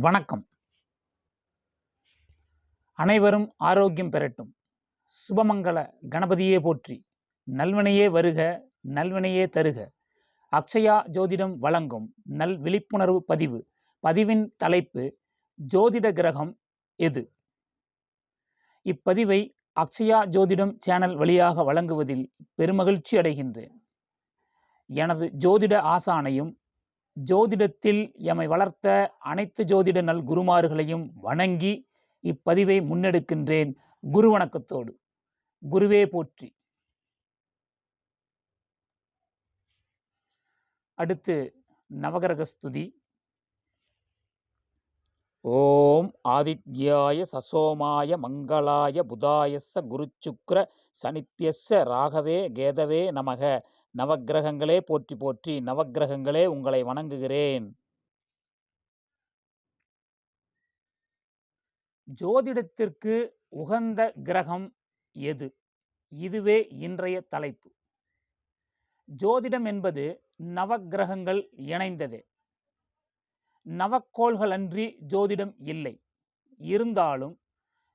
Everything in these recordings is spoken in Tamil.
வணக்கம். அனைவரும் ஆரோக்கியம் பெறட்டும். சுபமங்கள கணபதியே போற்றி. நல்வினையே வருக, நல்வினையே தருக. அக்ஷயா ஜோதிடம் வழங்கும் நல் விழிப்புணர்வு பதிவு. பதிவின் தலைப்பு ஜோதிட கிரகம் எது? இப்பதிவை அக்ஷயா ஜோதிடம் சேனல் வழியாக வழங்குவதில் பெருமகிழ்ச்சி அடைகின்றேன். எனது ஜோதிட ஆசானையும் ஜோதிடத்தில் எமை வளர்த்த அனைத்து ஜோதிட நல் குருமார்களையும் வணங்கி இப்பதிவை முன்னெடுக்கின்றேன். குரு வணக்கத்தோடு. குருவே போற்றி. அடுத்து நவகிரக ஸ்துதி. ஓம் ஆதித்யாய சசோமாய மங்களாய புதாயஸ்ஸ குருச்சுக்ர சனிப்பியஸ்ஸ ராகவே கேதவே நமக. நவக்கிரகங்களே போற்றி போற்றி. நவக்கிரகங்களே உங்களை வணங்குகிறேன். ஜோதிடத்திற்கு உகந்த கிரகம் எது? இதுவே இன்றைய தலைப்பு. ஜோதிடம் என்பது நவக்கிரகங்கள் இணைந்ததே. நவக்கோள்கள் அன்றி ஜோதிடம் இல்லை. இருந்தாலும்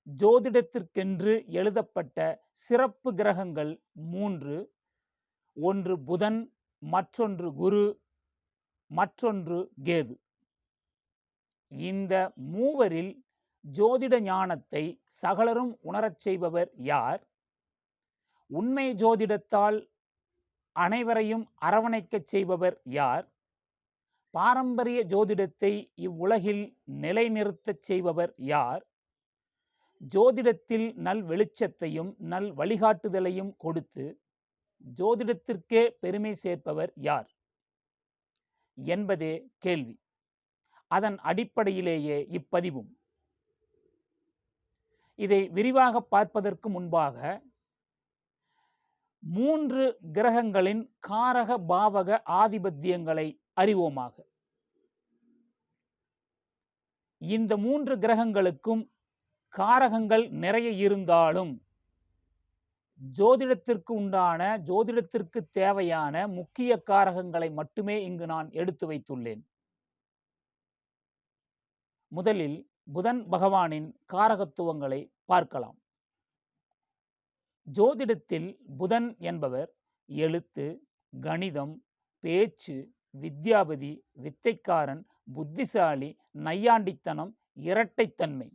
ஜோதிடத்திற்கென்று எழுதப்பட்ட சிறப்பு கிரகங்கள் 3. ஒன்று புதன், மற்றொன்று குரு, மற்றொன்று கேது. இந்த மூவரில் ஜோதிட ஞானத்தை சகலரும் உணரச் செய்பவர் யார்? உண்மை ஜோதிடத்தால் அனைவரையும் அரவணைக்கச் செய்பவர் யார்? பாரம்பரிய ஜோதிடத்தை இவ்வுலகில் நிலைநிறுத்தச் செய்பவர் யார்? ஜோதிடத்தில் நல் வெளிச்சத்தையும் நல் வழிகாட்டுதலையும் கொடுத்து ஜோதிடத்திற்கே பெருமை சேர்ப்பவர் யார் என்பதே கேள்வி. அதன் அடிப்படையிலேயே இப்பதிவும். இதை விரிவாக பார்ப்பதற்கு முன்பாக 3 கிரகங்களின் காரக பாவக ஆதிபத்தியங்களை அறிவோமாக. இந்த 3 கிரகங்களுக்கும் காரகங்கள் நிறைய இருந்தாலும் ஜோதிடத்திற்கு உண்டான, ஜோதிடத்திற்கு தேவையான முக்கிய காரகங்களை மட்டுமே இங்கு நான் எடுத்து வைத்துள்ளேன். முதலில் புதன் பகவானின் காரகத்துவங்களை பார்க்கலாம். ஜோதிடத்தில் புதன் என்பவர் எழுத்து, கணிதம், பேச்சு, வித்யாபதி, வித்தைக்காரன், புத்திசாலி, நையாண்டித்தனம், இரட்டைத்தன்மை.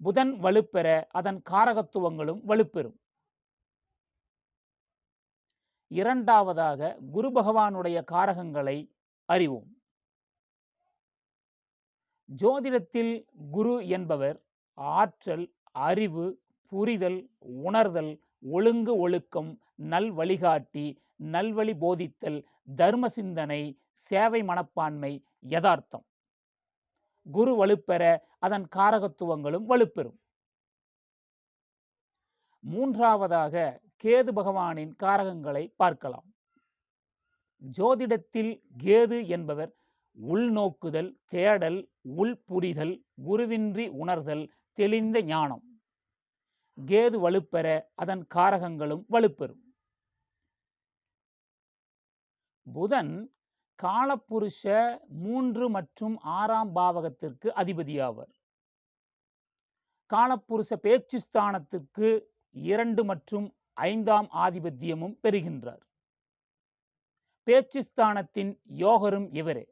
புதன் வலுப்பெற அதன் காரகத்துவங்களும் வலுப்பெறும். இரண்டாவதாக குரு பகவானுடைய காரகங்களை அறிவோம். ஜோதிடத்தில் குரு என்பவர் ஆற்றல், அறிவு, புரிதல், உணர்தல், ஒழுங்கு ஒழுக்கம், நல் வழிகாட்டி, நல்வழி போதித்தல், தர்ம சிந்தனை, சேவை மனப்பான்மை, யதார்த்தம். குரு வலுப்பெற அதன் காரகத்துவங்களும் வலுப்பெறும். மூன்றாவதாக கேது பகவானின் காரகங்களை பார்க்கலாம். ஜோதிடத்தில் கேது என்பவர் உள்நோக்குதல், தேடல், உள்புரிதல், குருவின்றி உணர்தல், தெளிந்த ஞானம். கேது வலுப்பெற அதன் காரகங்களும் வலுப்பெறும். புதன் காலப்புருஷ 3 மற்றும் 6ஆம் பாவகத்திற்கு அதிபதியாவர். காலப்புருஷ பேச்சு ஸ்தானத்திற்கு 2 மற்றும் 5ஆம் ஆதிபத்தியமும் பெறுகின்றார். பேச்சு ஸ்தானத்தின் யோகரும் இவரே.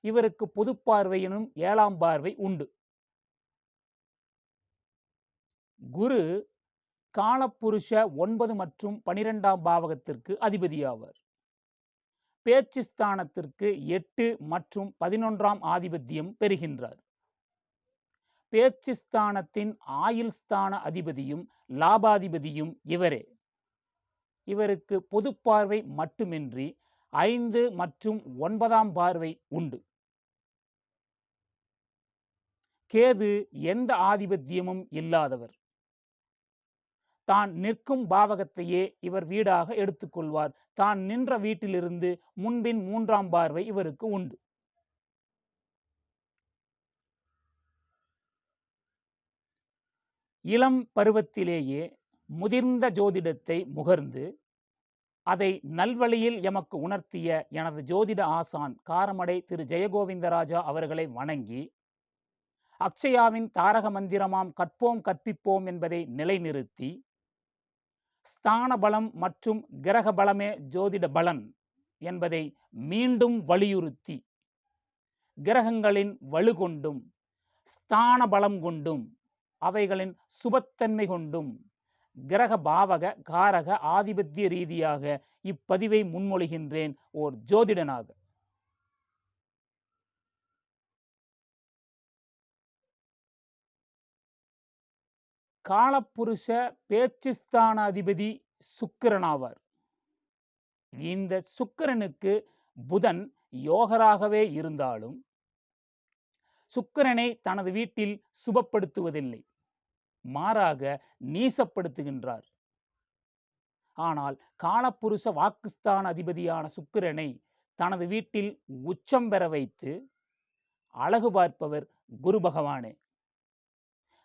இவருக்கு பொது பார்வையினும் 7ஆம் பார்வை உண்டு. குரு காலப்புருஷ 9 மற்றும் 12ஆம் பாவகத்திற்கு அதிபதியாவார். பேச்சு ஸ்தானத்திற்கு 8 மற்றும் 11ஆம் ஆதிபத்தியம் பெறுகின்றார். பேச்சு ஸ்தானத்தின் ஆயுள் ஸ்தான அதிபதியும் லாபாதிபதியும் இவரே. இவருக்கு பொது பார்வை மட்டுமின்றி 5 மற்றும் 9ஆம் பார்வை உண்டு. கேது எந்த ஆதிபத்தியமும் இல்லாதவர். தான் நிற்கும் பாவகத்தையே இவர் வீடாக எடுத்துக்கொள்வார். தான் நின்ற வீட்டிலிருந்து முன்பின் 3ஆம் பார்வை இவருக்கு உண்டு. இளம் பருவத்திலேயே முதிர்ந்த ஜோதிடத்தை முகர்ந்து அதை நல்வழியில் எமக்கு உணர்த்திய எனது ஜோதிட ஆசான் காரமடை திரு ஜெயகோவிந்தராஜா அவர்களை வணங்கி, அக்ஷயாவின் தாரக மந்திரமாம் கற்போம் கற்பிப்போம் என்பதை நிலைநிறுத்தி, ஸ்தான பலம் மற்றும் கிரக பலமே ஜோதிட பலன் என்பதை மீண்டும் வலியுறுத்தி, கிரகங்களின் வலு கொண்டும் ஸ்தான பலம் கொண்டும் அவைகளின் சுபத்தன்மை கொண்டும் கிரக பாவக காரக ஆதிபத்திய ரீதியாக இப்பதிவை முன்மொழிகின்றேன் ஓர் ஜோதிடனாக. காலப்புருஷ பேச்சுஸ்தான அதிபதி சுக்கிரனாவார். இந்த சுக்கிரனுக்கு புதன் யோகராகவே இருந்தாலும் சுக்கிரனை தனது வீட்டில் சுபப்படுத்துவதில்லை, மாறாக நீசப்படுத்துகின்றார். ஆனால் காலப்புருஷ வாக்குஸ்தான அதிபதியான சுக்கிரனை தனது வீட்டில் உச்சம் பெற வைத்து அழகு பார்ப்பவர் குரு பகவானே.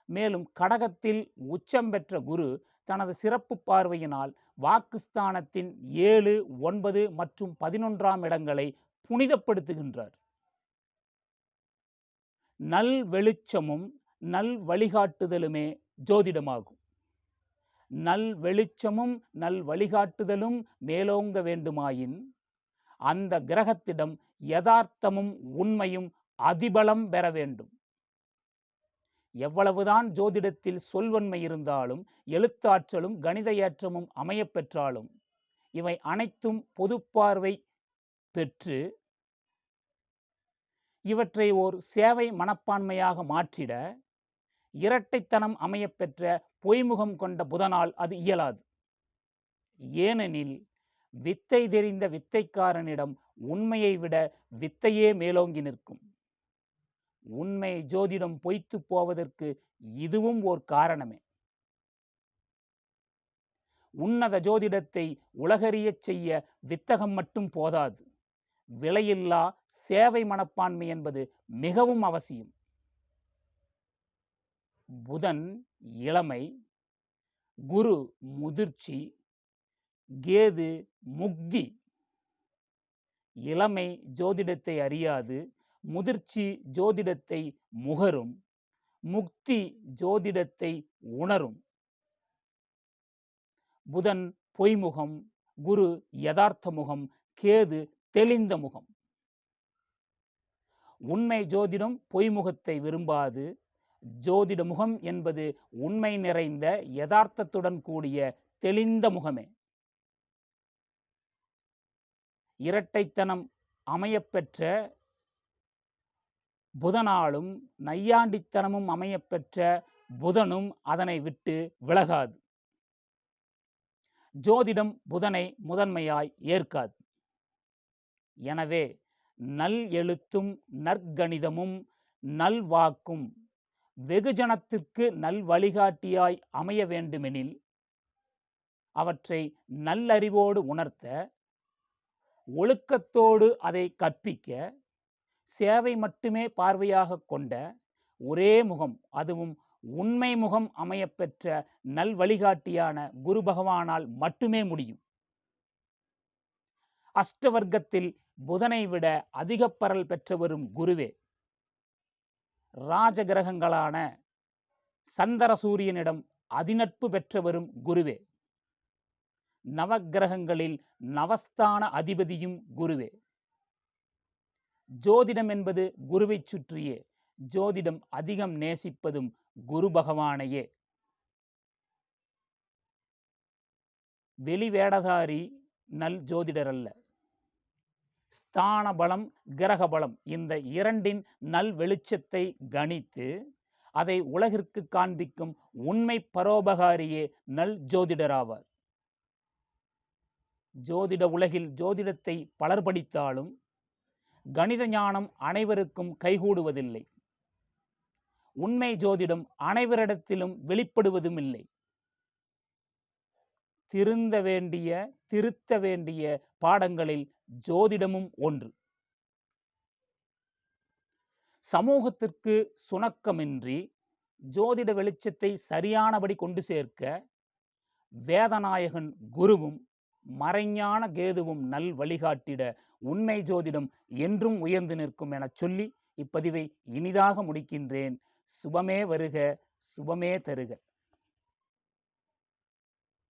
மேலும் கடகத்தில் உச்சம் பெற்ற குரு தனது சிறப்பு பார்வையினால் வாக்குஸ்தானத்தின் 7, 9 மற்றும் 11ஆம் இடங்களை புனிதப்படுத்துகின்றார். நல் வெளிச்சமும் நல் வழிகாட்டுதலுமே ஜோதிடமாகும். நல் வெளிச்சமும் நல் வழிகாட்டுதலும் மேலோங்க வேண்டுமாயின் அந்த கிரகத்திடம் யதார்த்தமும் உண்மையும் அதிபலம் பெற வேண்டும். எவ்வளவுதான் ஜோதிடத்தில் சொல்வன்மை இருந்தாலும், எழுத்தாற்றலும் கணித ஏற்றமும் அமையப்பெற்றாலும், இவை அனைத்தும் பொதுப்பார்வை பெற்று இவற்றை ஓர் சேவை மனப்பான்மையாக மாற்றிட இரட்டைத்தனம் அமையப்பெற்ற பொய்முகம் கொண்ட புதனால் அது இயலாது. ஏனெனில் வித்தை தெரிந்த வித்தைக்காரனிடம் உண்மையை விட வித்தையே மேலோங்கி நிற்கும். உண்மை ஜோதிடம் பொய்த்து போவதற்கு இதுவும் ஓர் காரணமே. உன்னத ஜோதிடத்தை உலகறியச் செய்ய வித்தகம் மட்டும் போதாது, விலையில்லா சேவை மனப்பான்மை என்பது மிகவும் அவசியம். புதன் இளமை, குரு முதிர்ச்சி, கேது முக்தி. இளமை ஜோதிடத்தை அறியாது, முதிர்ச்சி ஜோதிடத்தை முகரும், முக்தி ஜோதிடத்தை உணரும். புதன் பொய்முகம், குரு யதார்த்த முகம், கேது தெளிந்த முகம். உண்மை ஜோதிடம் பொய்முகத்தை விரும்பாது. ஜோதிட முகம் என்பது உண்மை நிறைந்த யதார்த்தத்துடன் கூடிய தெளிந்த முகமே. இரட்டைத்தனம் அமையப்பெற்ற புதனாலும் நையாண்டித்தனமும் அமையப்பெற்ற புதனும் அதனை விட்டு விலகாது. ஜோதிடம் புதனை முதன்மையாய் ஏற்காது. எனவே நல் எழுத்தும் நற்கணிதமும் நல்வாக்கும் வெகுஜனத்திற்கு நல் வழிகாட்டியாய் அமைய வேண்டுமெனில் அவற்றை நல்லறிவோடு உணர்த்த, ஒழுக்கத்தோடு அதை கற்பிக்க, சேவை மட்டுமே பார்வையாக கொண்ட ஒரே முகம், அதுவும் உண்மை முகம் அமையப்பெற்ற நல் வழிகாட்டியான குரு பகவானால் மட்டுமே முடியும். அஷ்டவர்க்கத்தில் புதனை விட அதிக பரல் பெற்றவரும் குருவே. ராஜகிரகங்களான சந்திர சூரியனிடம் அதிநட்பு பெற்றவரும் குருவே. நவக்கிரகங்களில் நவஸ்தான அதிபதியும் குருவே. ஜோதிடம் என்பது குருவை சுற்றியே. ஜோதிடம் அதிகம் நேசிப்பதும் குரு பகவானையே. வெளிவேடதாரி நல் ஜோதிடர் அல்ல. ஸ்தான பலம், கிரக பலம் இந்த இரண்டின் நல் வெளிச்சத்தை கணித்து அதை உலகிற்கு காண்பிக்கும் உண்மை பரோபகாரியே நல் ஜோதிடராவார். ஜோதிட உலகில் ஜோதிடத்தை பலர் படித்தாலும் கணித ஞானம் அனைவருக்கும் கைகூடுவதில்லை. உண்மை ஜோதிடம் அனைவரிடத்திலும் வெளிப்படுவதும் இல்லை. திருந்த வேண்டிய, திருத்த வேண்டிய பாடங்களில் ஜோதிடமும் ஒன்று. சமூகத்திற்கு சுணக்கமின்றி ஜோதிட வெளிச்சத்தை சரியானபடி கொண்டு சேர்க்க வேதநாயகன் குருவும் மறைஞான கேதுவும் நல் வழிகாட்டிட உண்மை ஜோதிடம் என்றும் உயர்ந்து நிற்கும் எனச் சொல்லி இப்பதிவை இனிதாக முடிக்கின்றேன். சுபமே வருக, சுபமே தருக.